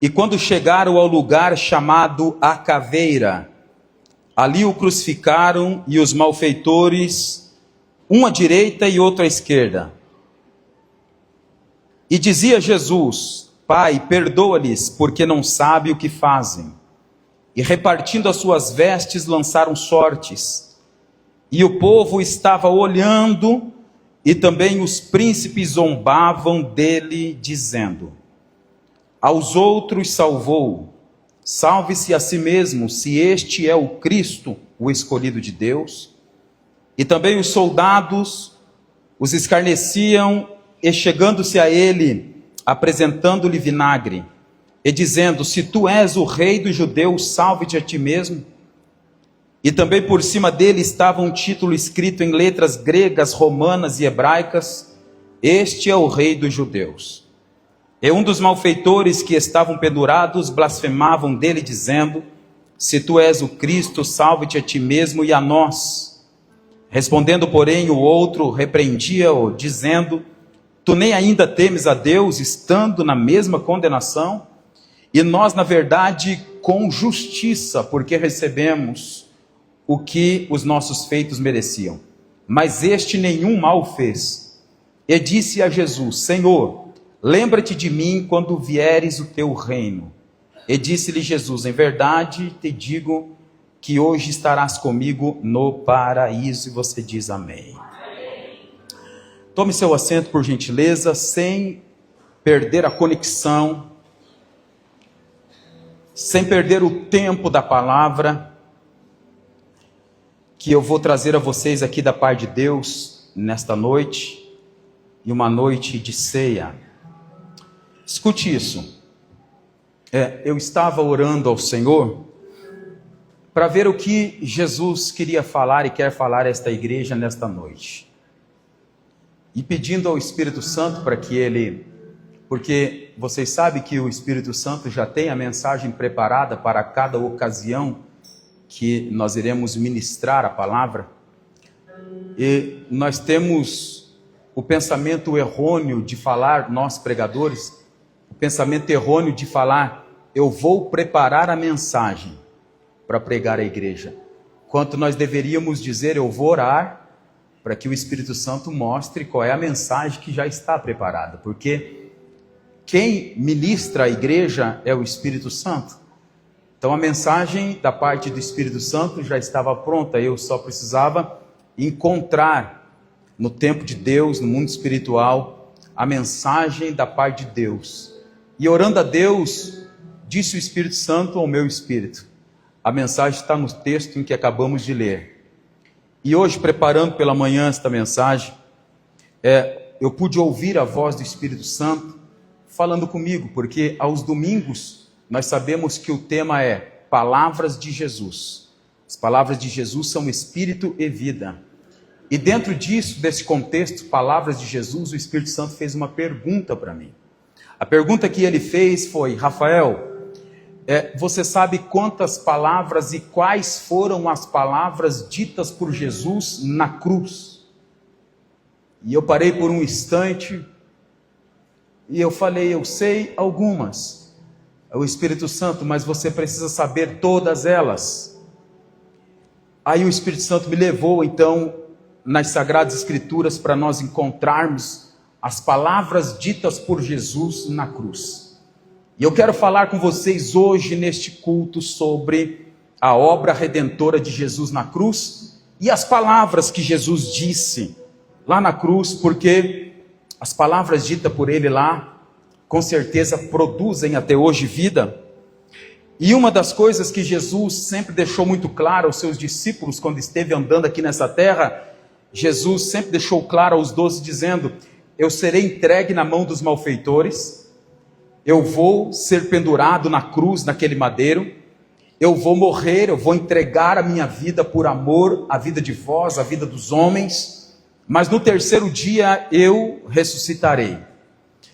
E quando chegaram ao lugar chamado A Caveira, ali o crucificaram e os malfeitores, um à direita e outro à esquerda. E dizia Jesus: Pai, perdoa-lhes, porque não sabem o que fazem. E repartindo as suas vestes, lançaram sortes. E o povo estava olhando, e também os príncipes zombavam dele, dizendo: aos outros salvou, salve-se a si mesmo, se este é o Cristo, o escolhido de Deus. E também os soldados os escarneciam, e chegando-se a ele, apresentando-lhe vinagre, e dizendo: se tu és o rei dos judeus, salve-te a ti mesmo. E também por cima dele estava um título escrito em letras gregas, romanas e hebraicas: este é o rei dos judeus. E um dos malfeitores que estavam pendurados blasfemavam dele, dizendo: se tu és o Cristo, salve-te a ti mesmo e a nós. Respondendo, porém, o outro repreendia-o, dizendo: tu nem ainda temes a Deus, estando na mesma condenação? E nós, na verdade, com justiça, porque recebemos o que os nossos feitos mereciam. Mas este nenhum mal fez. E disse a Jesus: Senhor, lembra-te de mim quando vieres o teu reino. E disse-lhe Jesus: em verdade te digo que hoje estarás comigo no paraíso. E você diz amém. Tome seu assento, por gentileza, sem perder a conexão, sem perder o tempo da palavra que eu vou trazer a vocês aqui da parte de Deus nesta noite, e uma noite de ceia. Escute isso. Eu estava orando ao Senhor para ver o que Jesus queria falar e quer falar a esta igreja nesta noite. E pedindo ao Espírito Santo para que Ele, porque vocês sabem que o Espírito Santo já tem a mensagem preparada para cada ocasião que nós iremos ministrar a palavra. E nós temos o pensamento errôneo de falar, nós pregadores, o pensamento errôneo de falar: eu vou preparar a mensagem para pregar a igreja, quanto nós deveríamos dizer: eu vou orar para que o Espírito Santo mostre qual é a mensagem que já está preparada, porque quem ministra a igreja é o Espírito Santo. Então a mensagem da parte do Espírito Santo já estava pronta, eu só precisava encontrar no tempo de Deus, no mundo espiritual, a mensagem da parte de Deus. E orando a Deus, disse o Espírito Santo ao meu espírito: a mensagem está no texto em que acabamos de ler. E hoje, preparando pela manhã esta mensagem, eu pude ouvir a voz do Espírito Santo falando comigo, porque aos domingos nós sabemos que o tema é Palavras de Jesus. As palavras de Jesus são espírito e vida. E dentro disso, desse contexto, Palavras de Jesus, o Espírito Santo fez uma pergunta para mim. A pergunta que ele fez foi: Rafael, você sabe quantas palavras e quais foram as palavras ditas por Jesus na cruz? E eu parei por um instante e eu falei: eu sei algumas. O Espírito Santo: mas você precisa saber todas elas. Aí o Espírito Santo me levou então nas Sagradas Escrituras para nós encontrarmos as palavras ditas por Jesus na cruz. E eu quero falar com vocês hoje neste culto sobre a obra redentora de Jesus na cruz e as palavras que Jesus disse lá na cruz, porque as palavras ditas por ele lá com certeza produzem até hoje vida. E uma das coisas que Jesus sempre deixou muito claro aos seus discípulos quando esteve andando aqui nessa terra, Jesus sempre deixou claro aos 12, dizendo: eu serei entregue na mão dos malfeitores, eu vou ser pendurado na cruz, naquele madeiro, eu vou morrer, eu vou entregar a minha vida por amor, a vida de vós, a vida dos homens, mas no terceiro dia eu ressuscitarei.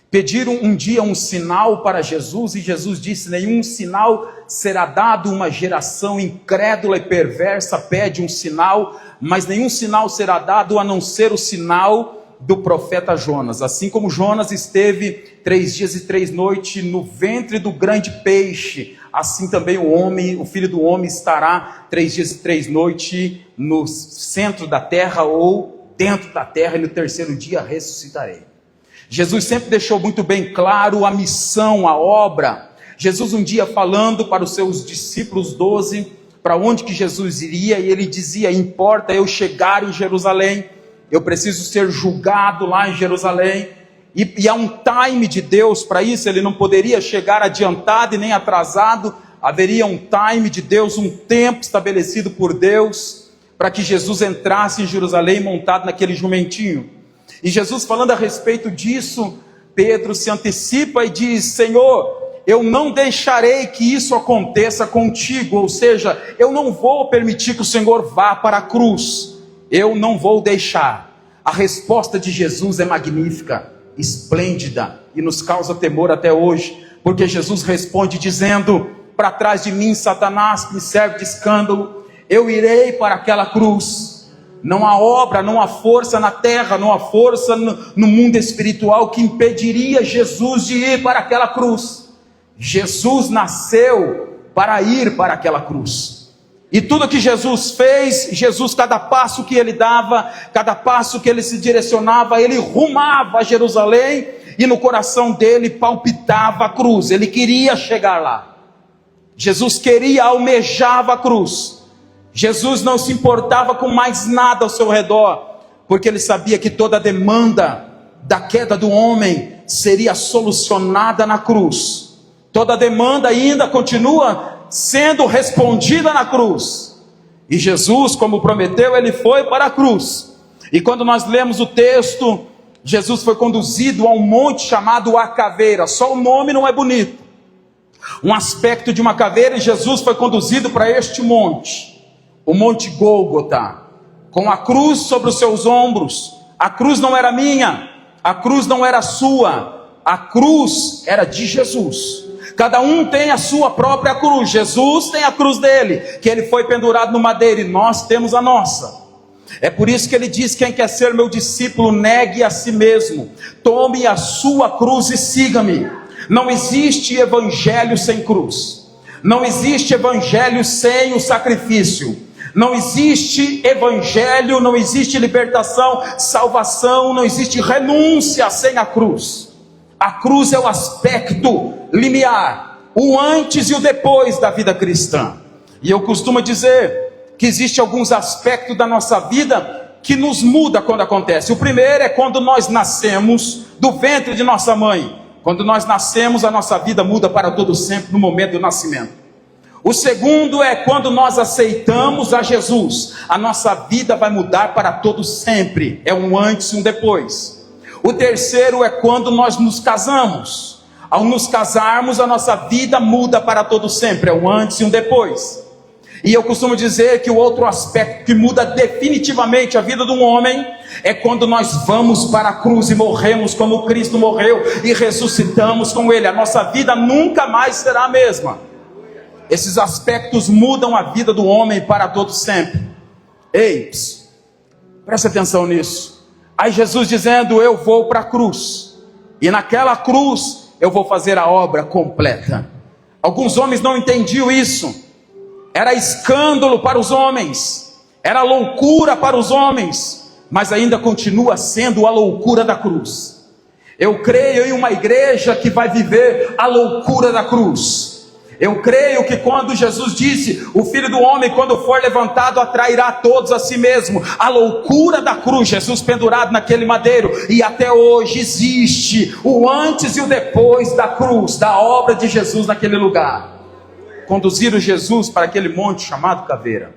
Pediram um dia um sinal para Jesus, e Jesus disse: nenhum sinal será dado. Uma geração incrédula e perversa pede um sinal, mas nenhum sinal será dado a não ser o sinal do profeta Jonas. Assim como Jonas esteve 3 dias e 3 noites no ventre do grande peixe, assim também o filho do homem estará 3 dias e 3 noites no centro da terra ou dentro da terra, e no terceiro dia ressuscitarei. Jesus sempre deixou muito bem claro a missão, a obra. Jesus um dia falando para os seus discípulos 12, para onde que Jesus iria, e ele dizia: importa eu chegar em Jerusalém, eu preciso ser julgado lá em Jerusalém, e há um time de Deus para isso. Ele não poderia chegar adiantado e nem atrasado, haveria um time de Deus, um tempo estabelecido por Deus, para que Jesus entrasse em Jerusalém montado naquele jumentinho. E Jesus falando a respeito disso, Pedro se antecipa e diz: Senhor, eu não deixarei que isso aconteça contigo, ou seja, eu não vou permitir que o Senhor vá para a cruz, eu não vou deixar. A resposta de Jesus é magnífica, esplêndida, e nos causa temor até hoje, porque Jesus responde dizendo: para trás de mim, Satanás, que me serve de escândalo, eu irei para aquela cruz. Não há obra, não há força na terra, não há força no mundo espiritual que impediria Jesus de ir para aquela cruz. Jesus nasceu para ir para aquela cruz. E tudo que Jesus fez, cada passo que ele dava, cada passo que ele se direcionava, ele rumava a Jerusalém, e no coração dele palpitava a cruz. Ele queria chegar lá. Jesus almejava a cruz. Jesus não se importava com mais nada ao seu redor, porque ele sabia que toda a demanda da queda do homem seria solucionada na cruz. Toda a demanda ainda continua sendo respondida na cruz. E Jesus, como prometeu, ele foi para a cruz. E quando nós lemos o texto, Jesus foi conduzido a um monte chamado a caveira. Só o nome não é bonito. Um aspecto de uma caveira, e Jesus foi conduzido para este monte. O Monte Gólgota, com a cruz sobre os seus ombros. A cruz não era minha, a cruz não era sua, a cruz era de Jesus. Cada um tem a sua própria cruz. Jesus tem a cruz dele, que ele foi pendurado no madeiro, e nós temos a nossa. É por isso que ele diz: quem quer ser meu discípulo, negue a si mesmo, tome a sua cruz e siga-me. Não existe evangelho sem cruz, não existe evangelho sem o sacrifício. Não existe evangelho, não existe libertação, salvação, não existe renúncia sem a cruz. A cruz é o aspecto limiar, o antes e o depois da vida cristã. E eu costumo dizer que existe alguns aspectos da nossa vida que nos muda quando acontece. O primeiro é quando nós nascemos do ventre de nossa mãe. Quando nós nascemos, a nossa vida muda para todo sempre no momento do nascimento. O segundo é quando nós aceitamos a Jesus, a nossa vida vai mudar para todo sempre, é um antes e um depois. O terceiro é quando nós nos casamos. Ao nos casarmos, a nossa vida muda para todo sempre, é um antes e um depois. E eu costumo dizer que o outro aspecto que muda definitivamente a vida de um homem é quando nós vamos para a cruz e morremos como Cristo morreu e ressuscitamos com ele. A nossa vida nunca mais será a mesma. Esses aspectos mudam a vida do homem para todo sempre. Ei, preste atenção nisso. Aí Jesus dizendo: eu vou para a cruz, e naquela cruz eu vou fazer a obra completa. Alguns homens não entendiam isso. Era escândalo para os homens, era loucura para os homens, mas ainda continua sendo a loucura da cruz. Eu creio em uma igreja que vai viver a loucura da cruz. Eu creio que quando Jesus disse: o Filho do Homem, quando for levantado, atrairá todos a si mesmo, a loucura da cruz, Jesus pendurado naquele madeiro. E até hoje existe o antes e o depois da cruz, da obra de Jesus naquele lugar. Conduziram Jesus para aquele monte chamado caveira.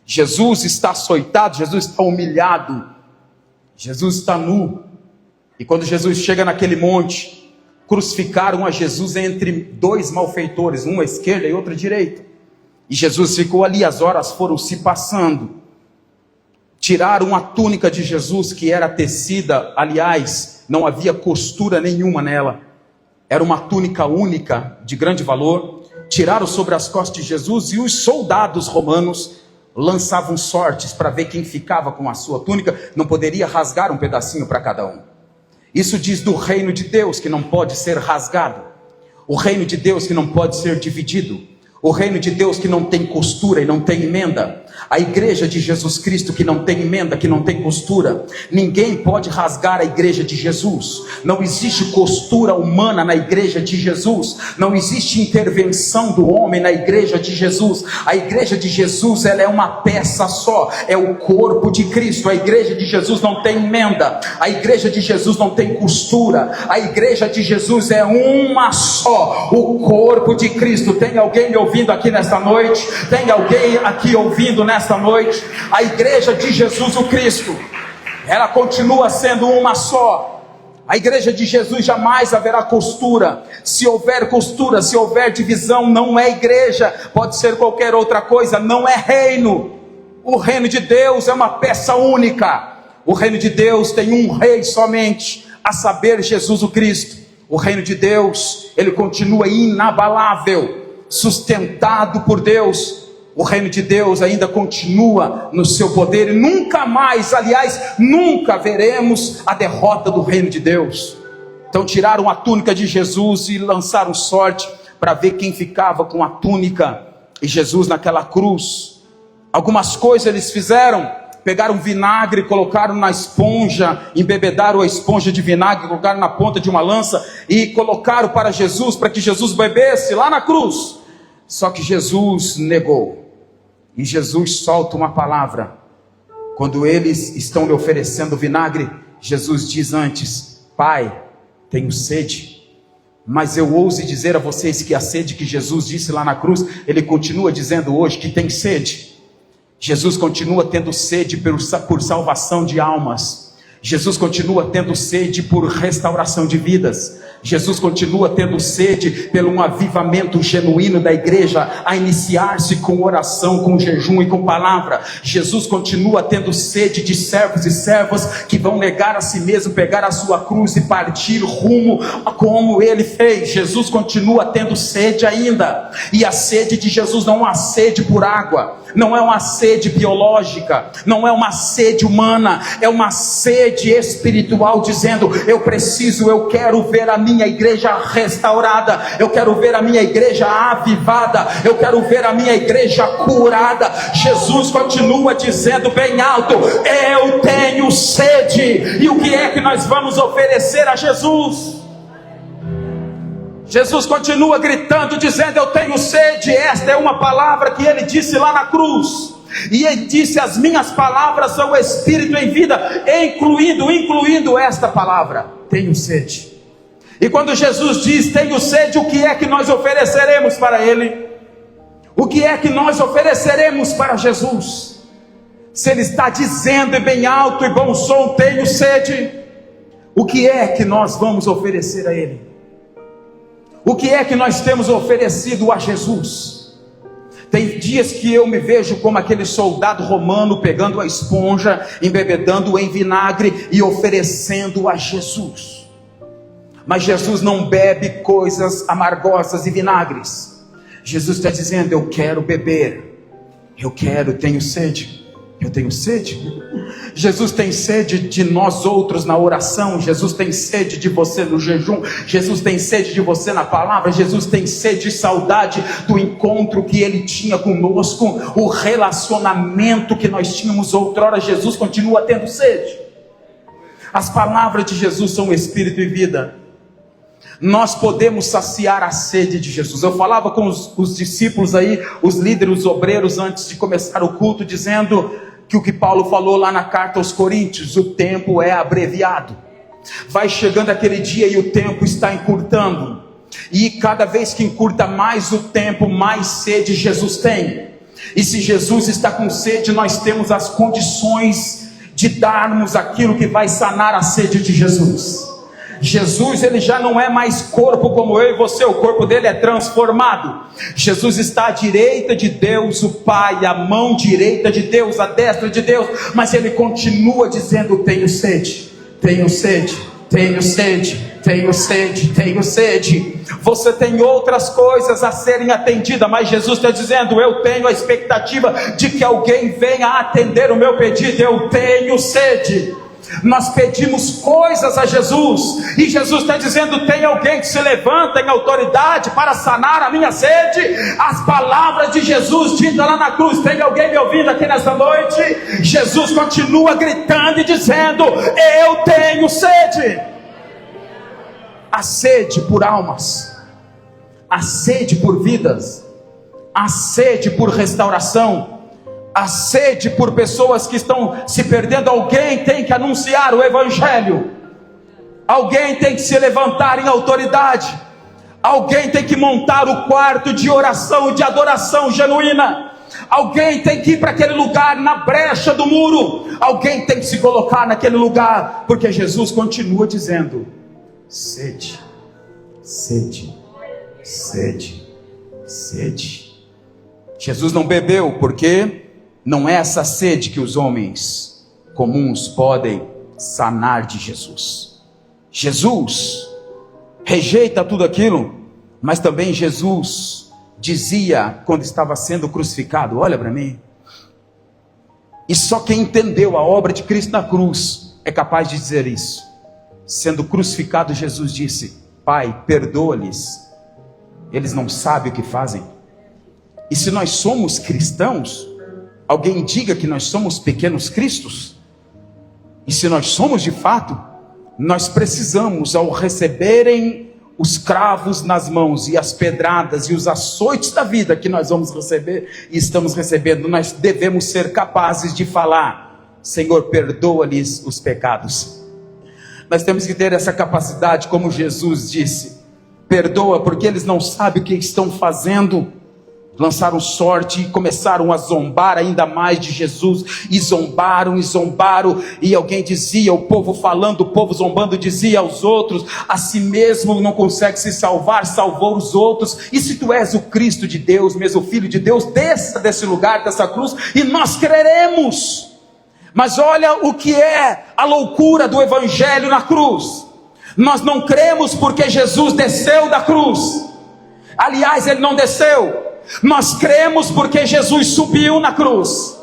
Jesus está açoitado, Jesus está humilhado, Jesus está nu. E quando Jesus chega naquele monte, crucificaram a Jesus entre dois malfeitores, um à esquerda e outro à direita. E Jesus ficou ali, as horas foram se passando. Tiraram a túnica de Jesus, que era tecida, aliás, não havia costura nenhuma nela. Era uma túnica única, de grande valor. Tiraram sobre as costas de Jesus, e os soldados romanos lançavam sortes para ver quem ficava com a sua túnica, não poderia rasgar um pedacinho para cada um. Isso diz do reino de Deus que não pode ser rasgado, o reino de Deus que não pode ser dividido, o reino de Deus que não tem costura e não tem emenda, a igreja de Jesus Cristo que não tem emenda, que não tem costura. Ninguém pode rasgar a igreja de Jesus. Não existe costura humana na igreja de Jesus. Não existe intervenção do homem na igreja de Jesus. A igreja de Jesus, ela é uma peça só, é o corpo de Cristo. A igreja de Jesus não tem emenda, a igreja de Jesus não tem costura, a igreja de Jesus é uma só, o corpo de Cristo. Tem alguém me ouvindo aqui nesta noite? Tem alguém aqui ouvindo nesta noite? A igreja de Jesus o Cristo, ela continua sendo uma só. A igreja de Jesus jamais haverá costura. Se houver costura, se houver divisão, não é igreja. Pode ser qualquer outra coisa, não é reino. O reino de Deus é uma peça única. O reino de Deus tem um rei somente, a saber, Jesus o Cristo. O reino de Deus, ele continua inabalável, sustentado por Deus. O reino de Deus ainda continua no seu poder, e nunca mais, aliás, nunca veremos a derrota do reino de Deus. Então tiraram a túnica de Jesus e lançaram sorte para ver quem ficava com a túnica. E Jesus naquela cruz, algumas coisas eles fizeram: pegaram vinagre, colocaram na esponja, embebedaram a esponja de vinagre, colocaram na ponta de uma lança e colocaram para Jesus, para que Jesus bebesse lá na cruz. Só que Jesus negou. E Jesus solta uma palavra. Quando eles estão lhe oferecendo vinagre, Jesus diz antes: Pai, tenho sede. Mas eu ouso dizer a vocês que a sede que Jesus disse lá na cruz, ele continua dizendo hoje que tem sede. Jesus continua tendo sede por salvação de almas. Jesus continua tendo sede por restauração de vidas. Jesus continua tendo sede pelo um avivamento genuíno da igreja, a iniciar-se com oração, com jejum e com palavra. Jesus continua tendo sede de servos e servas que vão negar a si mesmo, pegar a sua cruz e partir rumo a como ele fez. Jesus continua tendo sede ainda. E a sede de Jesus não é uma sede por água, não é uma sede biológica, não é uma sede humana, é uma sede espiritual, dizendo: eu preciso, eu quero ver a minha igreja restaurada, eu quero ver a minha igreja avivada, eu quero ver a minha igreja curada. Jesus continua dizendo bem alto: eu tenho sede. E o que é que nós vamos oferecer a Jesus? Jesus continua gritando, dizendo: eu tenho sede. Esta é uma palavra que ele disse lá na cruz. E ele disse: as minhas palavras são espírito em vida, incluindo esta palavra: tenho sede. E quando Jesus diz tenho sede, o que é que nós ofereceremos para ele? O que é que nós ofereceremos para Jesus? Se ele está dizendo em bem alto e bom som: tenho sede, o que é que nós vamos oferecer a ele? O que é que nós temos oferecido a Jesus? Tem dias que eu me vejo como aquele soldado romano, pegando a esponja, embebedando em vinagre e oferecendo a Jesus. Mas Jesus não bebe coisas amargosas e vinagres. Jesus está dizendo: eu quero beber, tenho sede. Eu tenho sede. Jesus tem sede de nós outros na oração. Jesus tem sede de você no jejum. Jesus tem sede de você na palavra. Jesus tem sede e saudade do encontro que ele tinha conosco, o relacionamento que nós tínhamos outrora. Jesus continua tendo sede. As palavras de Jesus são espírito e vida. Nós podemos saciar a sede de Jesus. Eu falava com os discípulos aí, os líderes, os obreiros, antes de começar o culto, dizendo que o que Paulo falou lá na carta aos Coríntios: o tempo é abreviado. Vai chegando aquele dia e o tempo está encurtando. E cada vez que encurta mais o tempo, mais sede Jesus tem. E se Jesus está com sede, nós temos as condições de darmos aquilo que vai sanar a sede de Jesus. Jesus, ele já não é mais corpo como eu e você, o corpo dele é transformado. Jesus está à direita de Deus, o Pai, a mão direita de Deus, a destra de Deus, mas ele continua dizendo: tenho sede, tenho sede, tenho sede, tenho sede, tenho sede. Você tem outras coisas a serem atendidas, mas Jesus está dizendo: eu tenho a expectativa de que alguém venha atender o meu pedido. Eu tenho sede. Nós pedimos coisas a Jesus, e Jesus está dizendo: tem alguém que se levanta em autoridade para sanar a minha sede? As palavras de Jesus ditas lá na cruz. Tem alguém me ouvindo aqui nessa noite? Jesus continua gritando e dizendo: eu tenho sede. A sede por almas, a sede por vidas, a sede por restauração, a sede por pessoas que estão se perdendo. Alguém tem que anunciar o Evangelho, alguém tem que se levantar em autoridade, alguém tem que montar o quarto de oração e de adoração genuína, alguém tem que ir para aquele lugar na brecha do muro, alguém tem que se colocar naquele lugar, porque Jesus continua dizendo: sede, sede, sede, sede. Jesus não bebeu porque não é essa sede que os homens comuns podem sanar de Jesus. Jesus rejeita tudo aquilo, mas também Jesus dizia quando estava sendo crucificado: olha para mim. E só quem entendeu a obra de Cristo na cruz é capaz de dizer isso. Sendo crucificado, Jesus disse: Pai, perdoa-lhes, eles não sabem o que fazem. E se nós somos cristãos, alguém diga que nós somos pequenos cristos. E se nós somos de fato, nós precisamos, ao receberem os cravos nas mãos e as pedradas e os açoites da vida que nós vamos receber e estamos recebendo, nós devemos ser capazes de falar: Senhor, perdoa-lhes os pecados. Nós temos que ter essa capacidade, como Jesus disse: perdoa, porque eles não sabem o que estão fazendo. Lançaram sorte e começaram a zombar ainda mais de Jesus, e zombaram, e alguém dizia, o povo falando, o povo zombando, dizia aos outros: a si mesmo não consegue se salvar, salvou os outros. E se tu és o Cristo de Deus, mesmo o Filho de Deus, desça desse lugar, dessa cruz, e nós creremos. Mas olha o que é a loucura do Evangelho na cruz. Nós não cremos porque Jesus desceu da cruz. Aliás, ele não desceu. Nós cremos porque Jesus subiu na cruz.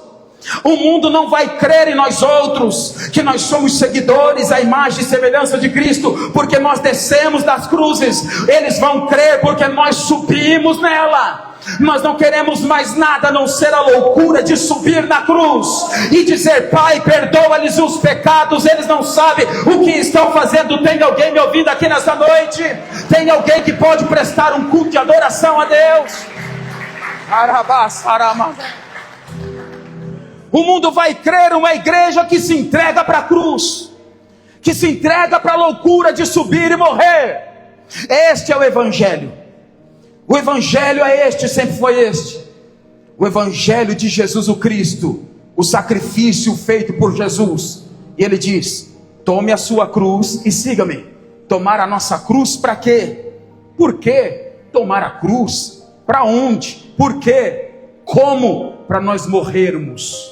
O mundo não vai crer em nós outros, que nós somos seguidores à imagem e semelhança de Cristo, porque nós descemos das cruzes. Eles vão crer porque nós subimos nela. Nós não queremos mais nada a não ser a loucura de subir na cruz e dizer: Pai, perdoa-lhes os pecados, eles não sabem o que estão fazendo. Tem alguém me ouvindo aqui nessa noite? Tem alguém que pode prestar um culto de adoração a Deus? O mundo vai crer uma igreja que se entrega para a cruz, que se entrega para a loucura de subir e morrer. Este é o Evangelho. O Evangelho é este, sempre foi este. O Evangelho de Jesus o Cristo, o sacrifício feito por Jesus. E ele diz: tome a sua cruz e siga-me. Tomar a nossa cruz para quê? Por quê? Tomar a cruz para onde? Por quê? Como? Para nós morrermos.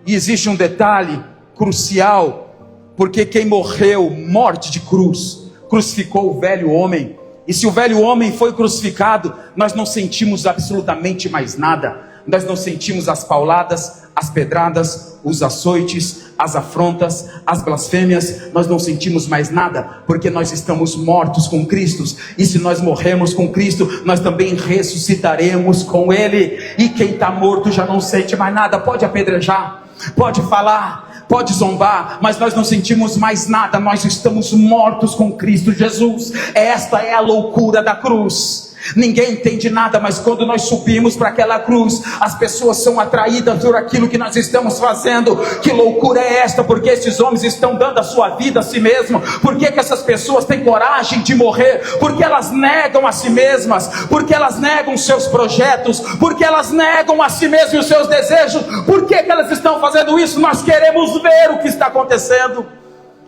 E existe um detalhe crucial, porque quem morreu, morte de cruz, crucificou o velho homem. E se o velho homem foi crucificado, nós não sentimos absolutamente mais nada. Nós não sentimos as pauladas, as pedradas, os açoites, as afrontas, as blasfêmias. Nós não sentimos mais nada, porque nós estamos mortos com Cristo. E se nós morremos com Cristo, nós também ressuscitaremos com Ele. E quem está morto já não sente mais nada. Pode apedrejar, pode falar, pode zombar, mas nós não sentimos mais nada. Nós estamos mortos com Cristo Jesus. Esta é a loucura da cruz. Ninguém entende nada, mas quando nós subimos para aquela cruz, as pessoas são atraídas por aquilo que nós estamos fazendo. Que loucura é esta? Porque esses homens estão dando a sua vida a si mesmos. Por que essas pessoas têm coragem de morrer? Porque elas negam a si mesmas, porque elas negam seus projetos, porque elas negam a si mesmas e os seus desejos. Por que elas estão fazendo isso? Nós queremos ver o que está acontecendo.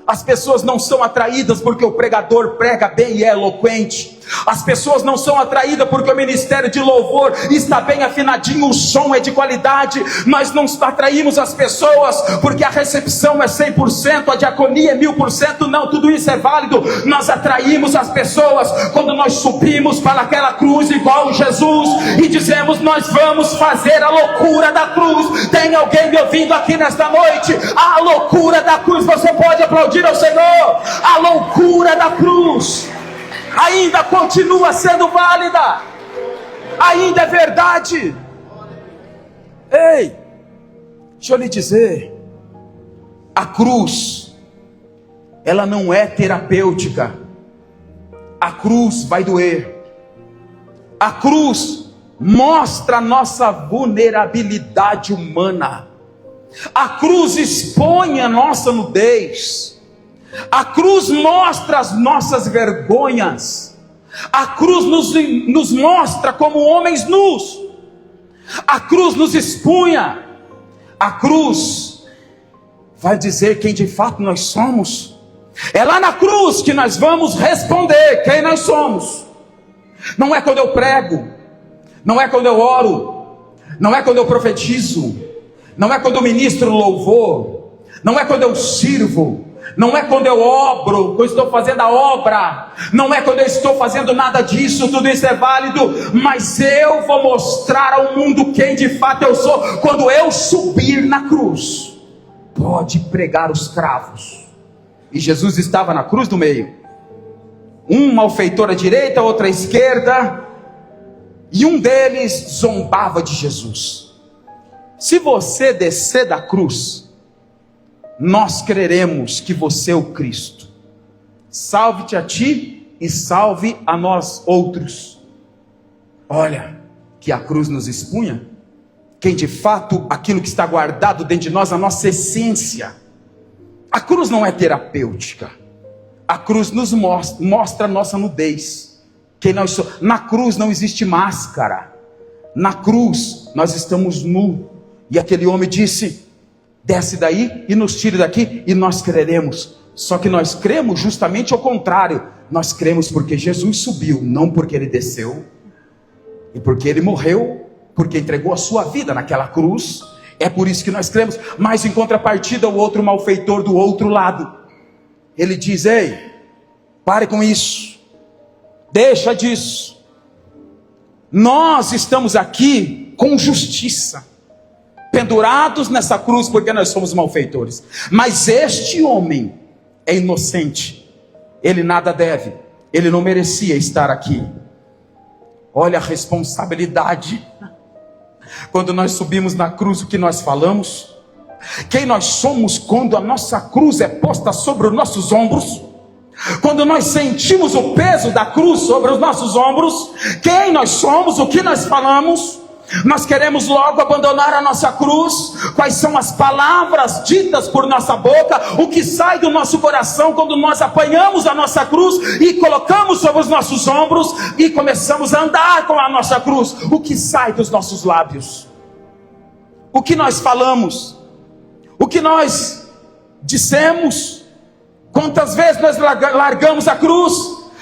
As pessoas não são atraídas porque o pregador prega bem e é eloquente. As pessoas não são atraídas porque o ministério de louvor está bem afinadinho, o som é de qualidade. Nós não atraímos as pessoas porque a recepção é 100%, a diaconia é 1000%. Não, tudo isso é válido. Nós atraímos as pessoas quando nós subimos para aquela cruz igual Jesus e dizemos: nós vamos fazer a loucura da cruz. Tem alguém me ouvindo aqui nesta noite? A loucura da cruz. Você pode aplaudir ao Senhor. A loucura da cruz ainda continua sendo válida, ainda é verdade. Ei, deixa eu lhe dizer, a cruz, ela não é terapêutica. A cruz vai doer. A cruz mostra a nossa vulnerabilidade humana. A cruz expõe a nossa nudez. A cruz mostra as nossas vergonhas. A cruz nos mostra como homens nus. A cruz nos expunha. A cruz vai dizer quem de fato nós somos. É lá na cruz que nós vamos responder quem nós somos. Não é quando eu prego, não é quando eu oro, não é quando eu profetizo, não é quando eu ministro louvor, não é quando eu sirvo, não é quando eu obro, quando eu estou fazendo a obra, não é quando eu estou fazendo nada disso. Tudo isso é válido, mas eu vou mostrar ao mundo quem de fato eu sou quando eu subir na cruz. Pode pregar os cravos. E Jesus estava na cruz do meio, um malfeitor à direita, outro à esquerda, e um deles zombava de Jesus. Se você descer da cruz, nós creremos que você é o Cristo. Salve-te a ti e salve a nós outros. Olha, que a cruz nos expunha quem de fato, aquilo que está guardado dentro de nós, a nossa essência. A cruz não é terapêutica. A cruz nos mostra a nossa nudez, quem nós somos. Na cruz não existe máscara. Na cruz nós estamos nus. E aquele homem disse: desce daí e nos tire daqui, e nós creremos. Só que nós cremos justamente ao contrário. Nós cremos porque Jesus subiu, não porque ele desceu. E porque ele morreu, porque entregou a sua vida naquela cruz. É por isso que nós cremos. Mas em contrapartida, o outro malfeitor do outro lado, ele diz: ei, pare com isso, deixa disso. Nós estamos aqui com justiça, pendurados nessa cruz porque nós somos malfeitores. Mas este homem é inocente. Ele nada deve. Ele não merecia estar aqui. Olha a responsabilidade. Quando nós subimos na cruz, o que nós falamos? Quem nós somos quando a nossa cruz é posta sobre os nossos ombros? Quando nós sentimos o peso da cruz sobre os nossos ombros, quem nós somos, o que nós falamos? Nós queremos logo abandonar a nossa cruz. Quais são as palavras ditas por nossa boca? O que sai do nosso coração quando nós apanhamos a nossa cruz e colocamos sobre os nossos ombros e começamos a andar com a nossa cruz? O que sai dos nossos lábios? O que nós falamos? O que nós dissemos? Quantas vezes nós largamos a cruz?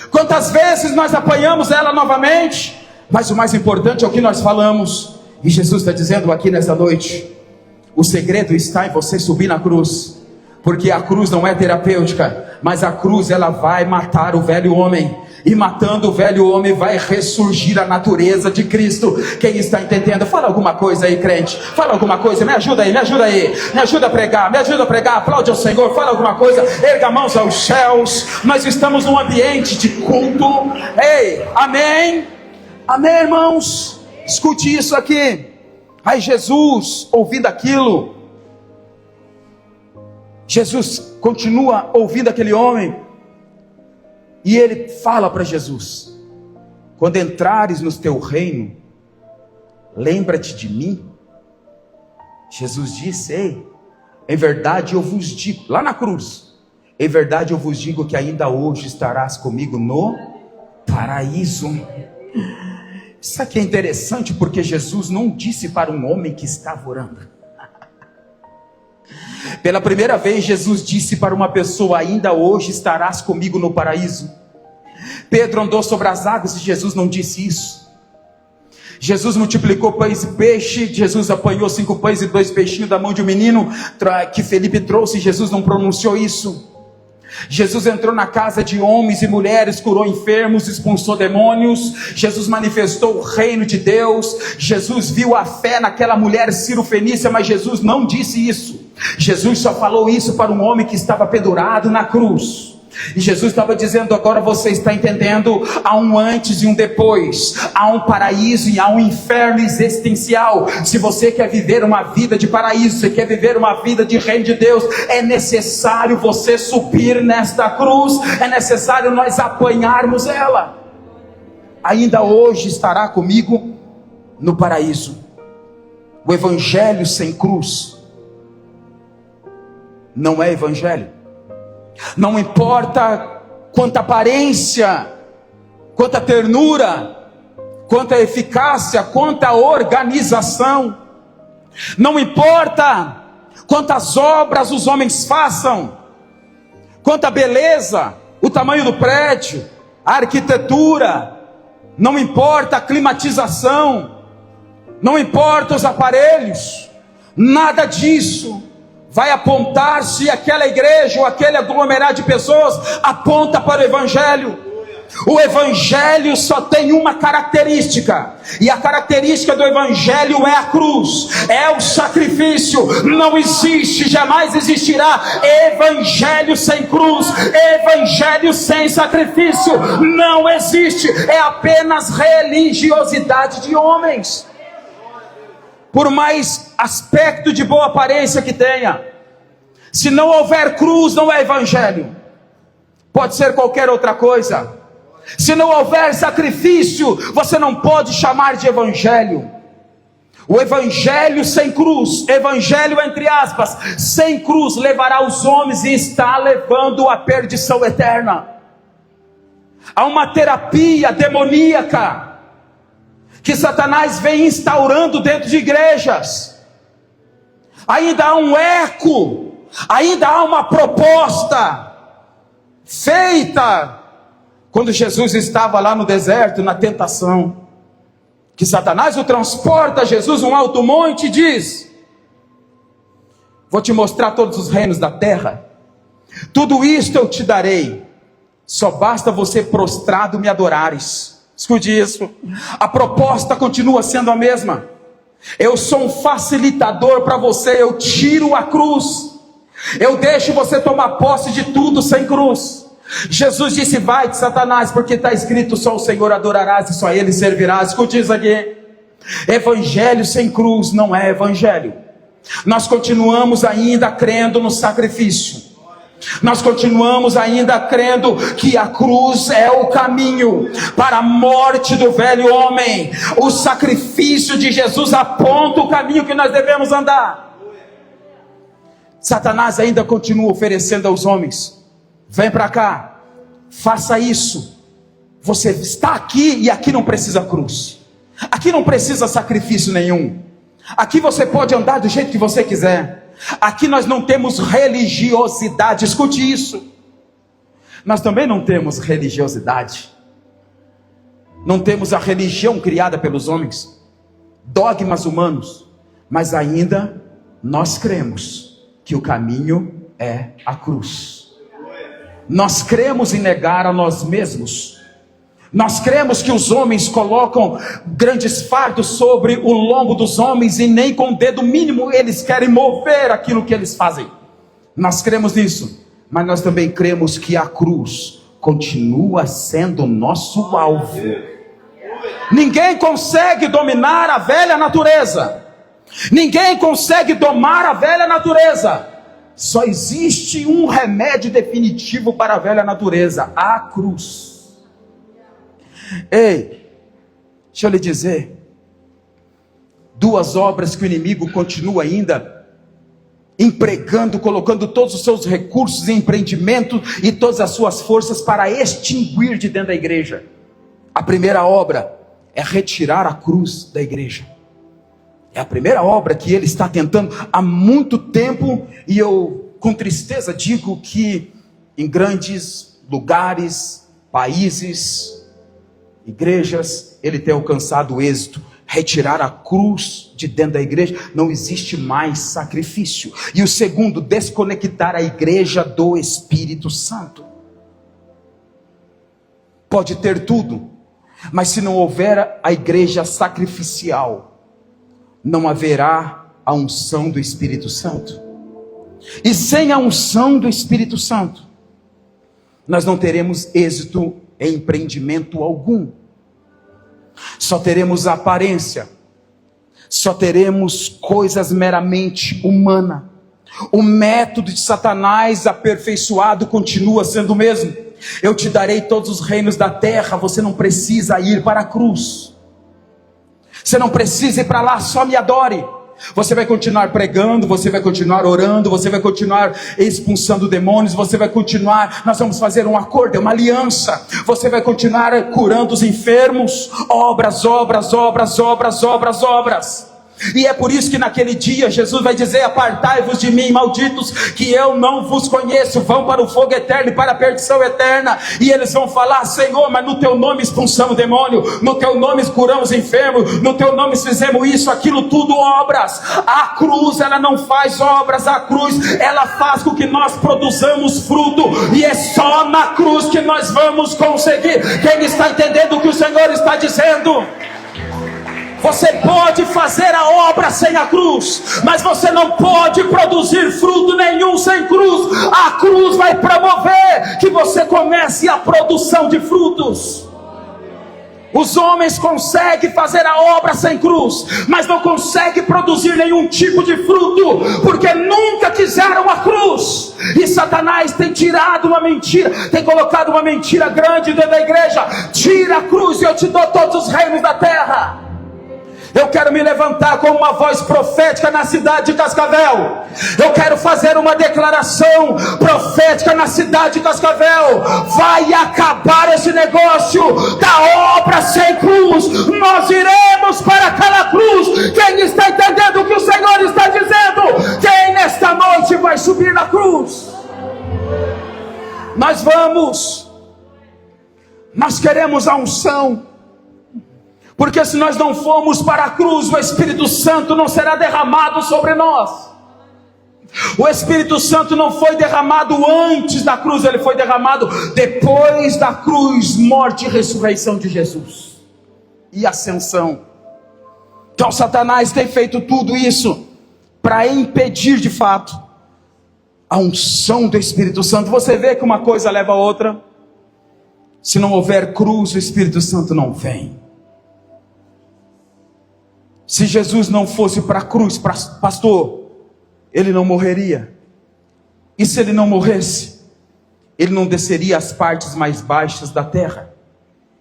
Quantas vezes nós apanhamos ela novamente? Mas o mais importante é o que nós falamos. E Jesus está dizendo aqui nessa noite: o segredo está em você subir na cruz. Porque a cruz não é terapêutica, mas a cruz ela vai matar o velho homem. E matando o velho homem vai ressurgir a natureza de Cristo. Quem está entendendo? Fala alguma coisa aí, crente. Fala alguma coisa, me ajuda aí, me ajuda aí. Me ajuda a pregar, me ajuda a pregar. Aplaude ao Senhor, fala alguma coisa. Erga a mãos aos céus. Nós estamos num ambiente de culto. Ei, amém? Amém, irmãos? Escute isso aqui. Aí Jesus, ouvindo aquilo, Jesus continua ouvindo aquele homem, e ele fala para Jesus: quando entrares no teu reino, lembra-te de mim. Jesus disse: ei, em verdade eu vos digo, lá na cruz, em verdade eu vos digo que ainda hoje estarás comigo no paraíso. Isso aqui é interessante, porque Jesus não disse para um homem que estava orando. Pela primeira vez Jesus disse para uma pessoa: ainda hoje estarás comigo no paraíso. Pedro andou sobre as águas e Jesus não disse isso. Jesus multiplicou pães e peixe, Jesus apanhou 5 pães e 2 peixinhos da mão de um menino que Felipe trouxe, Jesus não pronunciou isso. Jesus entrou na casa de homens e mulheres, curou enfermos, expulsou demônios. Jesus manifestou o reino de Deus. Jesus viu a fé naquela mulher cirofenícia, mas Jesus não disse isso. Jesus só falou isso para um homem que estava pendurado na cruz. E Jesus estava dizendo: agora você está entendendo, há um antes e um depois, há um paraíso e há um inferno existencial. Se você quer viver uma vida de paraíso, você quer viver uma vida de reino de Deus, é necessário você subir nesta cruz, é necessário nós apanharmos ela. Ainda hoje estará comigo no paraíso. O evangelho sem cruz não é evangelho. Não importa quanta aparência, quanta ternura, quanta eficácia, quanta organização, não importa quantas obras os homens façam, quanta beleza, o tamanho do prédio, a arquitetura, não importa a climatização, não importa os aparelhos, nada disso vai apontar se aquela igreja ou aquele aglomerado de pessoas aponta para o evangelho. O evangelho só tem uma característica, e a característica do evangelho é a cruz, é o sacrifício. Não existe, jamais existirá evangelho sem cruz, evangelho sem sacrifício. Não existe, é apenas religiosidade de homens. Por mais aspecto de boa aparência que tenha, se não houver cruz, não é evangelho. Pode ser qualquer outra coisa. Se não houver sacrifício, você não pode chamar de evangelho. O evangelho sem cruz, evangelho entre aspas, sem cruz, levará os homens e está levando à perdição eterna. Há uma terapia demoníaca que Satanás vem instaurando dentro de igrejas. Ainda há um eco, ainda há uma proposta feita quando Jesus estava lá no deserto, na tentação, que Satanás o transporta a Jesus um alto monte e diz: vou te mostrar todos os reinos da terra, tudo isto eu te darei, só basta você prostrado me adorares. Escute isso, a proposta continua sendo a mesma. Eu sou um facilitador para você, eu tiro a cruz, eu deixo você tomar posse de tudo sem cruz. Jesus disse: vai de Satanás, porque está escrito, só o Senhor adorarás e só Ele servirás. Escute isso aqui, evangelho sem cruz não é evangelho. Nós continuamos ainda crendo no sacrifício, nós continuamos ainda crendo que a cruz é o caminho para a morte do velho homem. O sacrifício de Jesus aponta o caminho que nós devemos andar. Satanás ainda continua oferecendo aos homens: vem para cá, faça isso, você está aqui e aqui não precisa cruz, aqui não precisa sacrifício nenhum, aqui você pode andar do jeito que você quiser. Aqui nós não temos religiosidade. Escute isso, nós também não temos religiosidade, não temos a religião criada pelos homens, dogmas humanos, mas ainda nós cremos que o caminho é a cruz. Nós cremos em negar a nós mesmos. Nós cremos que os homens colocam grandes fardos sobre o lombo dos homens e nem com o dedo mínimo eles querem mover aquilo que eles fazem. Nós cremos nisso, mas nós também cremos que a cruz continua sendo nosso alvo. Ninguém consegue dominar a velha natureza. Ninguém consegue domar a velha natureza. Só existe um remédio definitivo para a velha natureza: a cruz. Ei, deixa eu lhe dizer, 2 obras que o inimigo continua ainda empregando, colocando todos os seus recursos em empreendimento e todas as suas forças para extinguir de dentro da igreja. A primeira obra é retirar a cruz da igreja. É a primeira obra que ele está tentando há muito tempo, e eu com tristeza digo que em grandes lugares países, igrejas, ele tem alcançado êxito. Retirar a cruz de dentro da igreja, não existe mais sacrifício. E o segundo, desconectar a igreja do Espírito Santo. Pode ter tudo, mas se não houver a igreja sacrificial, não haverá a unção do Espírito Santo. E sem a unção do Espírito Santo, nós não teremos êxito em empreendimento algum. Só teremos aparência, só teremos coisas meramente humanas. O método de Satanás aperfeiçoado continua sendo o mesmo. Eu te darei todos os reinos da terra, você não precisa ir para a cruz. Você não precisa ir para lá, só me adore. Você vai continuar pregando, você vai continuar orando, você vai continuar expulsando demônios, você vai continuar, nós vamos fazer um acordo, é uma aliança. Você vai continuar curando os enfermos, obras. E é por isso que naquele dia Jesus vai dizer: apartai-vos de mim, malditos, que eu não vos conheço. Vão para o fogo eterno e para a perdição eterna. E eles vão falar: Senhor, mas no teu nome expulsamos demônio, no teu nome curamos enfermos, no teu nome fizemos isso, aquilo, tudo obras. A cruz, ela não faz obras, a cruz, ela faz com que nós produzamos fruto, e é só na cruz que nós vamos conseguir. Quem está entendendo o que o Senhor está dizendo? Você pode fazer a obra sem a cruz, mas você não pode produzir fruto nenhum sem cruz. A cruz vai promover que você comece a produção de frutos. Os homens conseguem fazer a obra sem cruz, mas não conseguem produzir nenhum tipo de fruto, porque nunca quiseram a cruz. E Satanás tem tirado uma mentira, tem colocado uma mentira grande dentro da igreja: tira a cruz e eu te dou todos os reinos da terra. Eu quero me levantar com uma voz profética na cidade de Cascavel. Eu quero fazer uma declaração profética na cidade de Cascavel. Vai acabar esse negócio da obra sem cruz. Nós iremos para aquela cruz. Quem está entendendo o que o Senhor está dizendo? Quem nesta noite vai subir na cruz? Nós vamos. Nós queremos a unção. Porque se nós não formos para a cruz, o Espírito Santo não será derramado sobre nós. O Espírito Santo não foi derramado antes da cruz, ele foi derramado depois da cruz, morte e ressurreição de Jesus e ascensão. Então Satanás tem feito tudo isso para impedir de fato a unção do Espírito Santo. Você vê que uma coisa leva a outra. Se não houver cruz, o Espírito Santo não vem. Se Jesus não fosse para a cruz, pastor, ele não morreria. E se ele não morresse, ele não desceria às partes mais baixas da terra.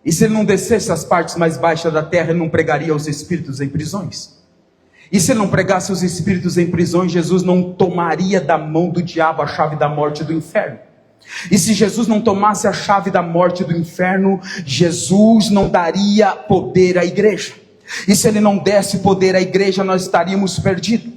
E se ele não descesse às partes mais baixas da terra, ele não pregaria os espíritos em prisões. E se ele não pregasse os espíritos em prisões, Jesus não tomaria da mão do diabo a chave da morte e do inferno. E se Jesus não tomasse a chave da morte e do inferno, Jesus não daria poder à igreja. E se ele não desse poder à igreja, nós estaríamos perdidos.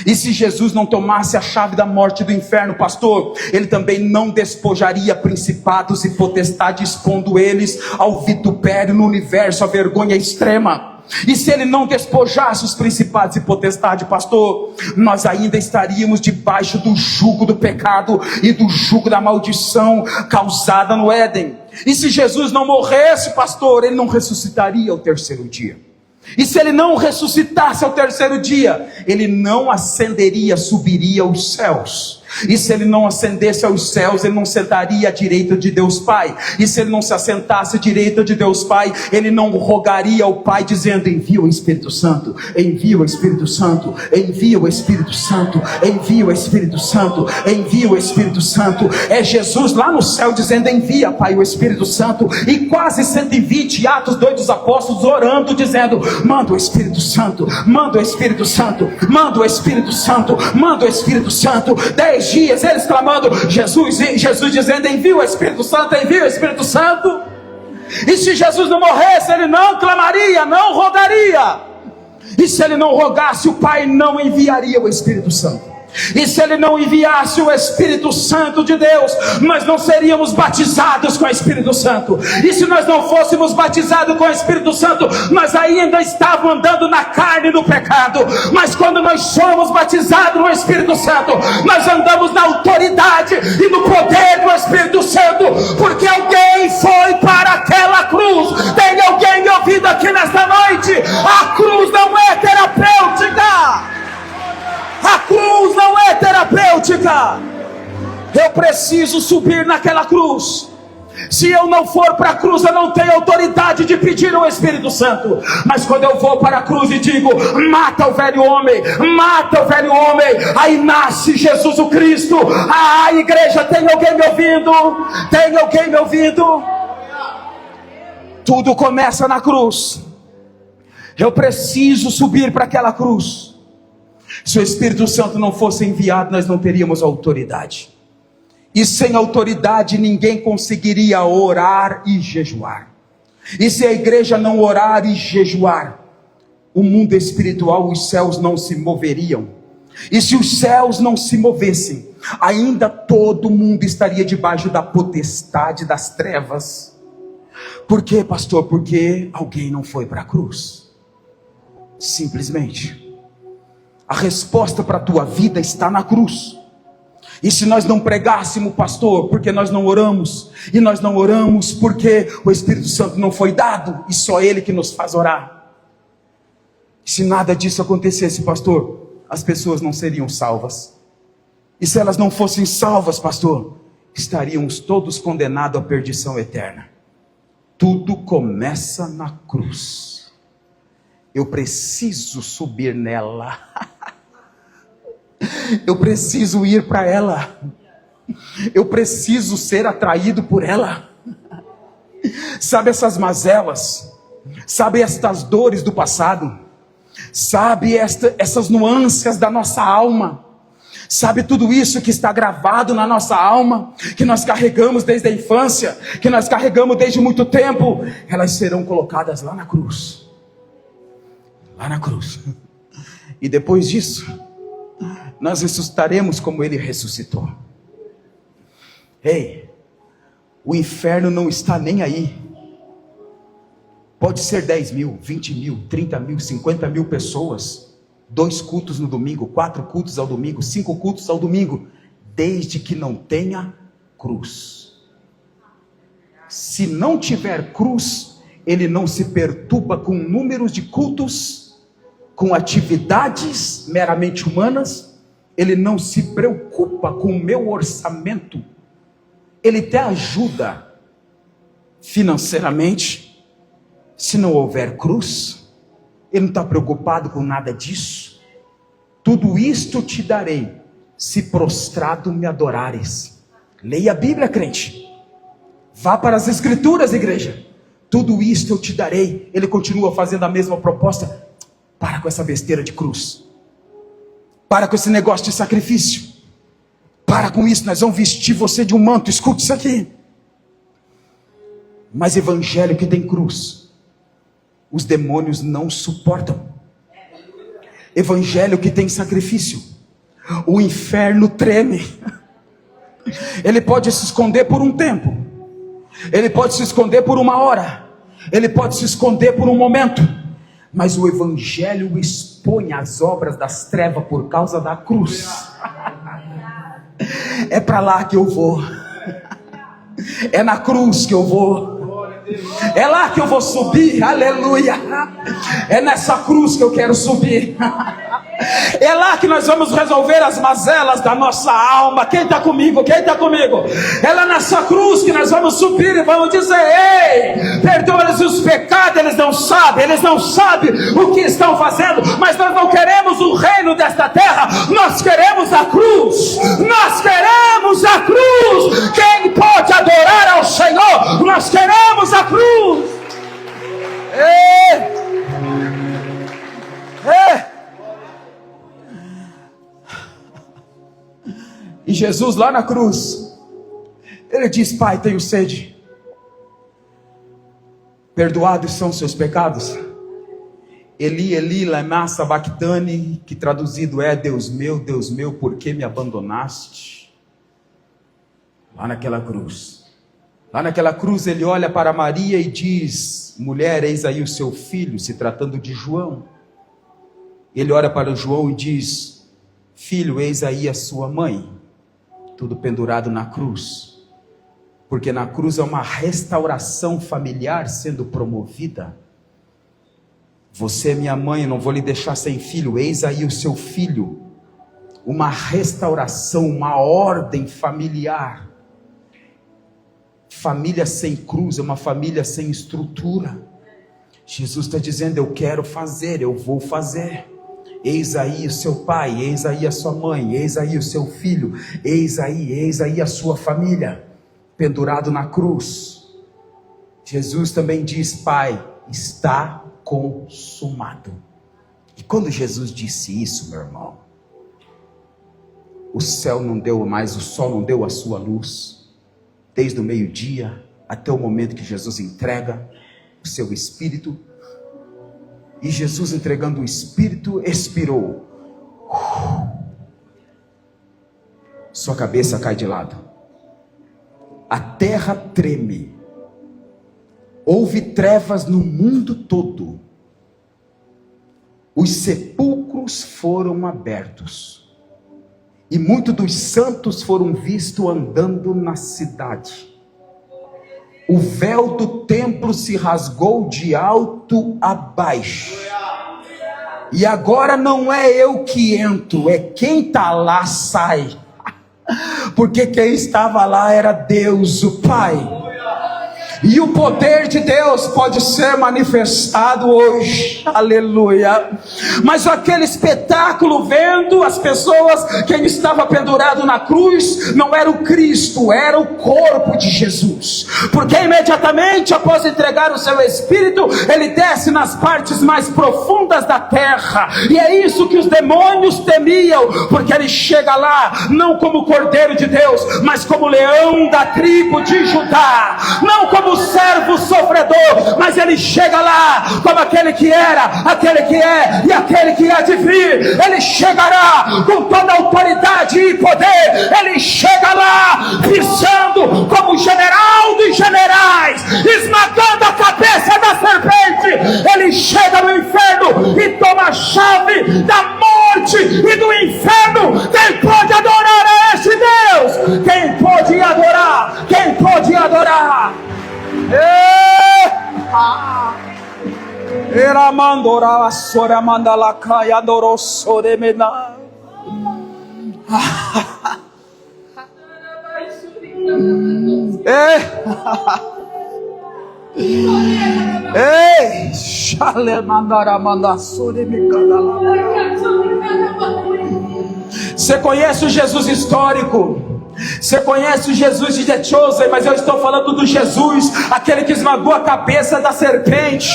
E se Jesus não tomasse a chave da morte e do inferno, pastor, ele também não despojaria principados e potestades, expondo eles ao vitupério no universo, a vergonha extrema. E se ele não despojasse os principados e potestades, pastor, nós ainda estaríamos debaixo do jugo do pecado e do jugo da maldição causada no Éden. E se Jesus não morresse, pastor, ele não ressuscitaria ao terceiro dia. E se ele não ressuscitasse ao terceiro dia, ele não ascenderia, subiria aos céus. E se ele não ascendesse aos céus, ele não sentaria à direita de Deus Pai. E se ele não se assentasse à direita de Deus Pai, ele não rogaria ao Pai dizendo: envia o Espírito Santo, envia o Espírito Santo, envia o Espírito Santo, envia o Espírito Santo, envia o Espírito Santo. É Jesus lá no céu dizendo: envia, Pai, o Espírito Santo. E quase 120 Atos 2 dos Apóstolos orando, dizendo: manda o Espírito Santo, manda o Espírito Santo, manda o Espírito Santo, manda o Espírito Santo. 10 dias eles clamando, Jesus dizendo: envia o Espírito Santo, envia o Espírito Santo. E se Jesus não morresse, ele não clamaria, não rogaria. E se ele não rogasse, o Pai não enviaria o Espírito Santo. E se Ele não enviasse o Espírito Santo de Deus, nós não seríamos batizados com o Espírito Santo. E se nós não fôssemos batizados com o Espírito Santo, nós ainda estávamos andando na carne e no pecado. Mas quando nós somos batizados no Espírito Santo, nós andamos na autoridade e no poder do Espírito Santo, porque alguém foi para aquela cruz. Tem alguém me ouvindo aqui nesta noite? A cruz não é terapêutica. A cruz não é terapêutica. Eu preciso subir naquela cruz. Se eu não for para a cruz, eu não tenho autoridade de pedir ao Espírito Santo. Mas quando eu vou para a cruz e digo: mata o velho homem, mata o velho homem, aí nasce Jesus o Cristo. Ah, igreja, tem alguém me ouvindo? Tem alguém me ouvindo? Tudo começa na cruz. Eu preciso subir para aquela cruz. Se o Espírito Santo não fosse enviado, nós não teríamos autoridade. E sem autoridade ninguém conseguiria orar e jejuar. E se a igreja não orar e jejuar, o mundo espiritual, os céus não se moveriam. E se os céus não se movessem, ainda todo mundo estaria debaixo da potestade das trevas. Por quê, pastor? Porque alguém não foi para a cruz. Simplesmente. A resposta para a tua vida está na cruz. E se nós não pregássemos, pastor, porque nós não oramos, e nós não oramos porque o Espírito Santo não foi dado, e só Ele que nos faz orar. Se nada disso acontecesse, pastor, as pessoas não seriam salvas. E se elas não fossem salvas, pastor, estaríamos todos condenados à perdição eterna. Tudo começa na cruz. Eu preciso subir nela. Eu preciso ir para ela. Eu preciso ser atraído por ela. Sabe essas mazelas? Sabe estas dores do passado? Sabe essas nuances da nossa alma? Sabe tudo isso que está gravado na nossa alma, que nós carregamos desde a infância, que nós carregamos desde muito tempo? Elas serão colocadas lá na cruz. Lá na cruz. E depois disso, nós ressuscitaremos como Ele ressuscitou. Ei, o inferno não está nem aí. Pode ser 10 mil, 20 mil, 30 mil, 50 mil pessoas. 2 cultos no domingo, 4 cultos ao domingo, 5 cultos ao domingo. Desde que não tenha cruz. Se não tiver cruz, ele não se perturba com números de cultos, com atividades meramente humanas. Ele não se preocupa com o meu orçamento. Ele te ajuda financeiramente. Se não houver cruz, Ele não está preocupado com nada disso. Tudo isto te darei, se prostrado me adorares. Leia a Bíblia, crente. Vá para as Escrituras, igreja. Tudo isto eu te darei. Ele continua fazendo a mesma proposta. Para com essa besteira de cruz. Para com esse negócio de sacrifício. Para com isso, nós vamos vestir você de um manto. Escute isso aqui. Mas evangelho que tem cruz, os demônios não suportam. Evangelho que tem sacrifício, o inferno treme. Ele pode se esconder por um tempo. Ele pode se esconder por uma hora. Ele pode se esconder por um momento. Mas o evangelho expõe as obras das trevas por causa da cruz. É para lá que eu vou. É na cruz que eu vou. É lá que eu vou subir, aleluia. É nessa cruz que eu quero subir. É lá que nós vamos resolver as mazelas da nossa alma. Quem está comigo? Quem está comigo? É lá nessa cruz que nós vamos subir e vamos dizer: ei, perdoa-lhes os pecados. Eles não sabem o que estão fazendo. Mas nós não queremos o reino desta terra. Nós queremos a cruz. Nós queremos a cruz. Quem pode adorar ao Senhor? Nós queremos a cruz. Ei! E Jesus lá na cruz, Ele diz: Pai, tenho sede. Perdoados são seus pecados. Eli, Eli, lama sabachthani, que traduzido é: Deus meu, por que me abandonaste? Lá naquela cruz ele olha para Maria e diz: mulher, eis aí o seu filho, se tratando de João. Ele olha para o João e diz: filho, eis aí a sua mãe. Tudo pendurado na cruz, porque na cruz é uma restauração familiar sendo promovida. Você é minha mãe, não vou lhe deixar sem filho, eis aí o seu filho. Uma restauração, uma ordem familiar. Família sem cruz é uma família sem estrutura. Jesus está dizendo: eu quero fazer, eu vou fazer. Eis aí o seu pai, eis aí a sua mãe, eis aí o seu filho, eis aí a sua família, pendurado na cruz. Jesus também diz: pai, está consumado. E quando Jesus disse isso, meu irmão, o céu não deu mais, o sol não deu a sua luz, desde o meio-dia até o momento que Jesus entrega o seu Espírito. E Jesus, entregando o Espírito, expirou. Sua cabeça cai de lado. A terra treme. Houve trevas no mundo todo. Os sepulcros foram abertos. E muitos dos santos foram vistos andando na cidade. O véu do templo se rasgou de alto a baixo. E agora não é eu que entro, é quem está lá sai. Porque quem estava lá era Deus, o Pai. E o poder de Deus pode ser manifestado hoje, aleluia. Mas aquele espetáculo, vendo as pessoas, quem estava pendurado na cruz, não era o Cristo, era o corpo de Jesus. Porque imediatamente após entregar o seu Espírito, ele desce nas partes mais profundas da terra. E é isso que os demônios temiam, porque ele chega lá, não como Cordeiro de Deus, mas como leão da tribo de Judá. Não como servo sofredor, mas ele chega lá como aquele que era, aquele que é e aquele que há de vir. Ele chegará com toda a autoridade e poder. Ele chega lá pisando como general dos generais, esmagando a cabeça da serpente. Ele chega no inferno e toma a chave da morte e do inferno. Quem pode adorar a esse Deus? Quem pode adorar? Quem pode adorar? Era mandora sora mandala caia doro sore mena. Ei, chale mandara manda sore me cadala. Você conhece o Jesus histórico? Você conhece o Jesus de The Chosen, mas eu estou falando do Jesus, aquele que esmagou a cabeça da serpente.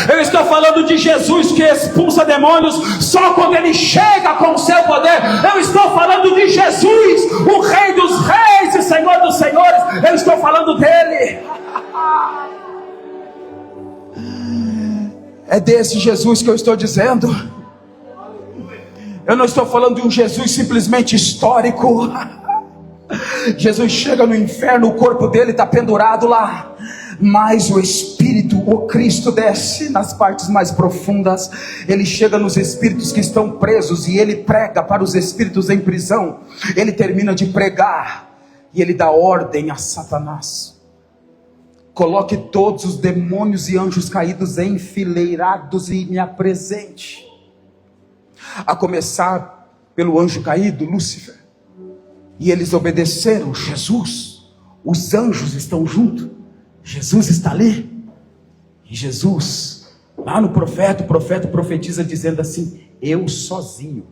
Eu estou falando de Jesus que expulsa demônios só quando ele chega com o seu poder. Eu estou falando de Jesus, o Rei dos Reis e Senhor dos Senhores. Eu estou falando dele. É desse Jesus que eu estou dizendo. Eu não estou falando de um Jesus simplesmente histórico. Jesus chega no inferno, o corpo dele está pendurado lá, mas o Espírito, o Cristo, desce nas partes mais profundas. Ele chega nos espíritos que estão presos e ele prega para os espíritos em prisão. Ele termina de pregar e ele dá ordem a Satanás: coloque todos os demônios e anjos caídos enfileirados e me apresente. A começar pelo anjo caído, Lúcifer. E eles obedeceram Jesus. Os anjos estão junto. Jesus está ali. E Jesus, lá no profeta, o profeta profetiza dizendo assim: eu sozinho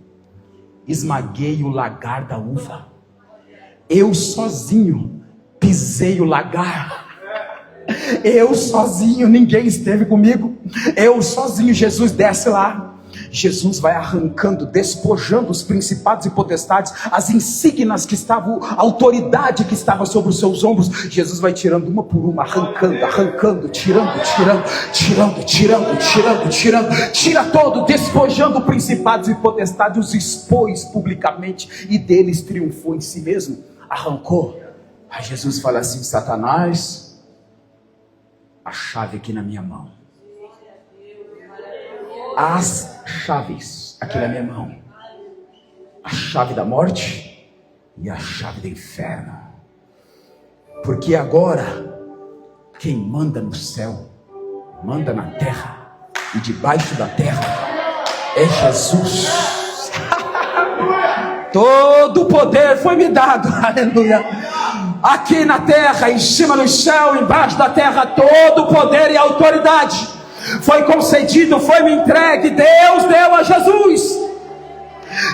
esmaguei o lagar da uva. Eu sozinho pisei o lagar. Eu sozinho, ninguém esteve comigo. Eu sozinho. Jesus desce lá. Jesus vai arrancando, despojando os principados e potestades, as insígnias que estavam, a autoridade que estava sobre os seus ombros. Jesus vai tirando uma por uma, arrancando, tirando, tira todo, despojando principados e potestades, os expôs publicamente e deles triunfou em si mesmo, arrancou. Aí Jesus fala assim: Satanás, a chave aqui na minha mão. As chaves aqui na minha mão. A chave da morte e a chave do inferno. Porque agora, quem manda no céu, manda na terra e debaixo da terra é Jesus. Todo o poder foi me dado, aleluia. Aqui na terra, em cima do céu, embaixo da terra, todo o poder e autoridade foi concedido, foi me entregue. Deus deu a Jesus.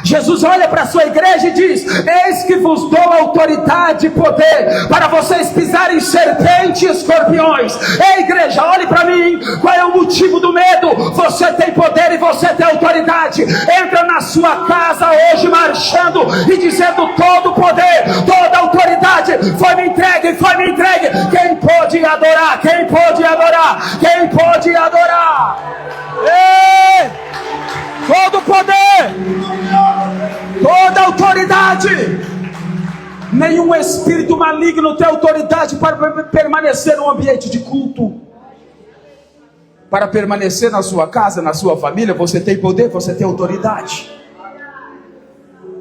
Jesus olha para a sua igreja e diz: eis que vos dou autoridade e poder para vocês pisarem serpentes e escorpiões. Ei, igreja, olhe para mim. Qual é o motivo do medo? Você tem poder e você tem autoridade. Entra na sua casa hoje marchando e dizendo: todo poder, toda autoridade foi me entregue, foi me entregue. Quem pode adorar? Quem pode adorar? Quem pode adorar? Ei! Todo poder, toda autoridade. Nenhum espírito maligno tem autoridade para permanecer no ambiente de culto. Para permanecer na sua casa, na sua família, você tem poder, você tem autoridade.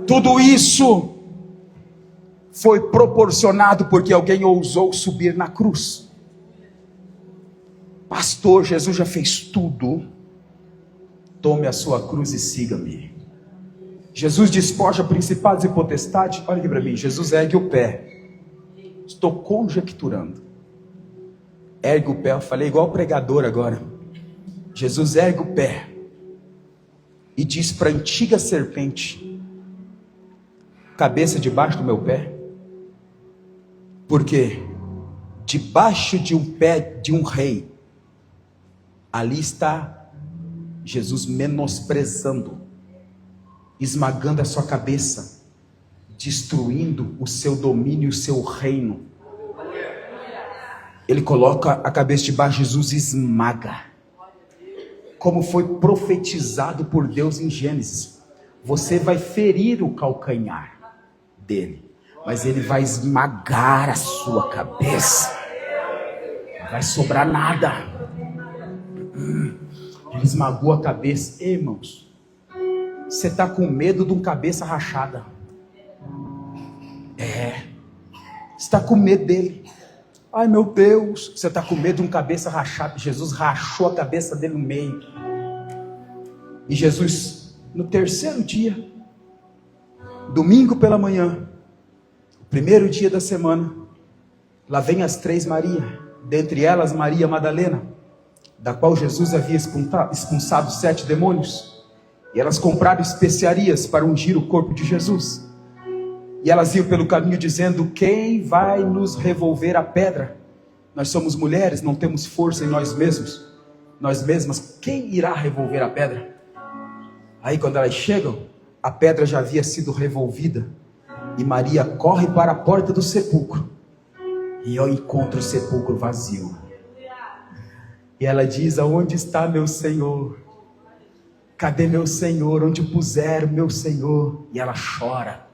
Tudo isso foi proporcionado porque alguém ousou subir na cruz. Pastor, Jesus já fez tudo. Tome a sua cruz e siga-me. Jesus despoja principados e potestades. Olha aqui para mim. Jesus ergue o pé. Estou conjecturando. Ergue o pé. Eu falei igual o pregador agora. Jesus ergue o pé e diz para a antiga serpente: cabeça debaixo do meu pé. Porque debaixo de um pé de um rei, ali está Jesus menosprezando, esmagando a sua cabeça, destruindo o seu domínio, o seu reino. Ele coloca a cabeça debaixo de Jesus e esmaga, como foi profetizado por Deus em Gênesis. Você vai ferir o calcanhar dele, mas ele vai esmagar a sua cabeça. Não vai sobrar nada. Ele esmagou a cabeça. Ei, irmãos, você está com medo de um cabeça rachada. Você está com medo dele. Ai, meu Deus, você está com medo de um cabeça rachada. Jesus rachou a cabeça dele no meio. E Jesus, no terceiro dia, domingo pela manhã, o primeiro dia da semana, lá vem as 3 Maria, dentre elas Maria Madalena, da qual Jesus havia expulsado 7 demônios, e elas compraram especiarias para ungir o corpo de Jesus, e elas iam pelo caminho dizendo: quem vai nos revolver a pedra? Nós somos mulheres, não temos força em nós mesmas, quem irá revolver a pedra? Aí quando elas chegam, a pedra já havia sido revolvida, e Maria corre para a porta do sepulcro, e encontra o sepulcro vazio. E ela diz: aonde está meu Senhor? Cadê meu Senhor? Onde puseram meu Senhor? E ela chora.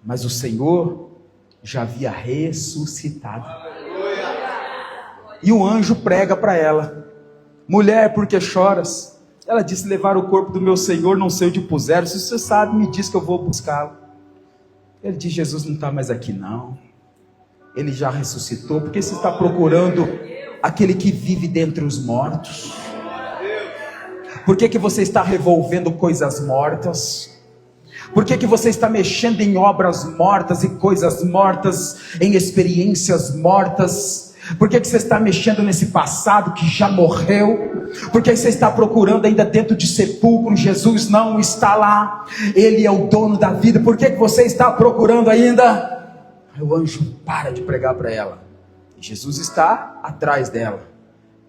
Mas o Senhor já havia ressuscitado. E o anjo prega para ela: mulher, por que choras? Ela disse: levar o corpo do meu Senhor, não sei onde puseram. Se você sabe, me diz que eu vou buscá-lo. Ele diz: Jesus não está mais aqui não. Ele já ressuscitou. Por que você está procurando aquele que vive dentre os mortos? Por que você está revolvendo coisas mortas? Por que você está mexendo em obras mortas e coisas mortas, em experiências mortas? Por que você está mexendo nesse passado que já morreu? Por que você está procurando ainda dentro de sepulcro? Jesus não está lá. Ele é o dono da vida. Por que você está procurando ainda? O anjo para de pregar para ela. Jesus está atrás dela.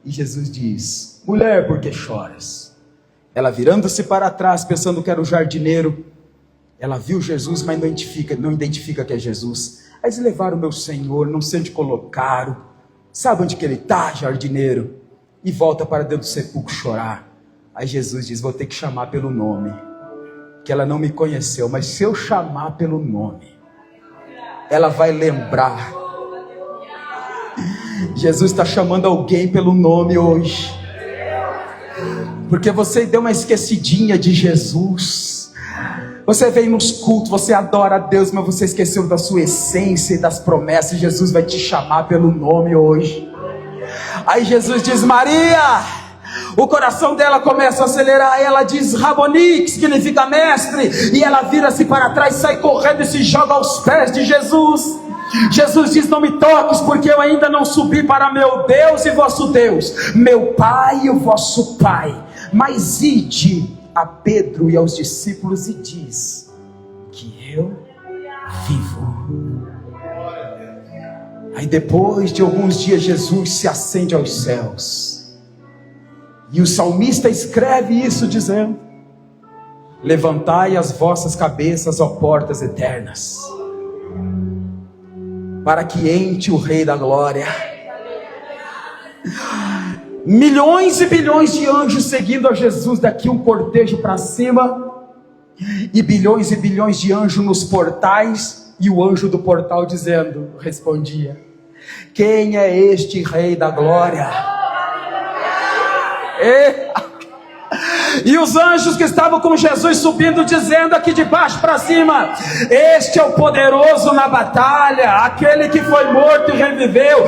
E Jesus diz: mulher, por que choras? Ela virando-se para trás, pensando que era o jardineiro, ela viu Jesus, mas não identifica que é Jesus. Aí eles levaram o meu Senhor, não sei onde colocaram, sabe onde que ele está, jardineiro? E volta para dentro do sepulcro chorar. Aí Jesus diz, vou ter que chamar pelo nome, que ela não me conheceu, mas se eu chamar pelo nome, ela vai lembrar. Jesus está chamando alguém pelo nome hoje, porque você deu uma esquecidinha de Jesus. Você vem nos cultos, você adora a Deus, mas você esqueceu da sua essência e das promessas. Jesus vai te chamar pelo nome hoje. Aí Jesus diz, Maria. O coração dela começa a acelerar. Ela diz, Raboni, que significa mestre. E ela vira-se para trás, sai correndo e se joga aos pés de Jesus. Jesus diz, não me toques, porque eu ainda não subi para meu Deus e vosso Deus, meu Pai e o vosso Pai. Mas ide a Pedro e aos discípulos e diz que eu vivo. Aí depois de alguns dias Jesus se ascende aos céus, e o salmista escreve isso dizendo, levantai as vossas cabeças, ó portas eternas, para que entre o Rei da Glória. Milhões e bilhões de anjos seguindo a Jesus, daqui um cortejo para cima, e bilhões de anjos nos portais, e o anjo do portal respondia, quem é este Rei da Glória? E os anjos que estavam com Jesus subindo, dizendo aqui de baixo para cima, este é o poderoso na batalha, aquele que foi morto e reviveu,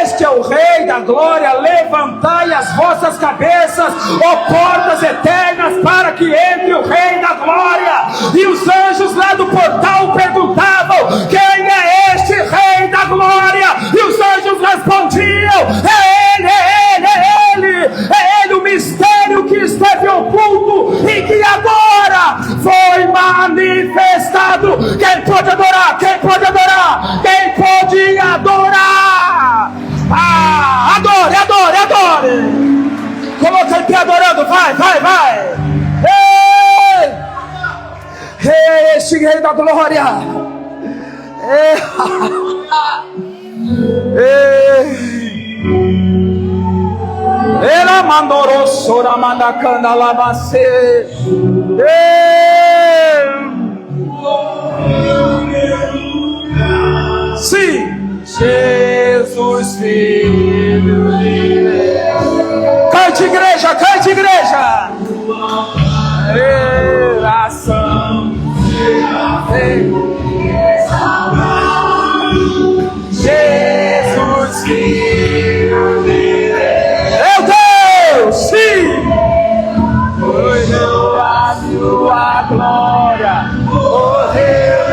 este é o Rei da Glória, levantai as vossas cabeças, ó portas eternas, para que entre o Rei da Glória. E os anjos lá do portal perguntavam, quem é este Rei da Glória? E os anjos respondiam, é ele, é ele, é ele, é ele, o mistério que esteve oculto e que agora foi manifestado. Quem pode adorar? Quem pode adorar? Quem pode adorar? Adore, adore, adore. Coloca em pé adorando, vai, vai, vai. Ei, este Rei da Glória. Ela mandou sora mandacanda lavacê. Sim, Jesus Filho de Deus. Cante igreja, cante igreja. Relação Jesus Filho de Deus. Sim, foi revelado a glória, o Rei.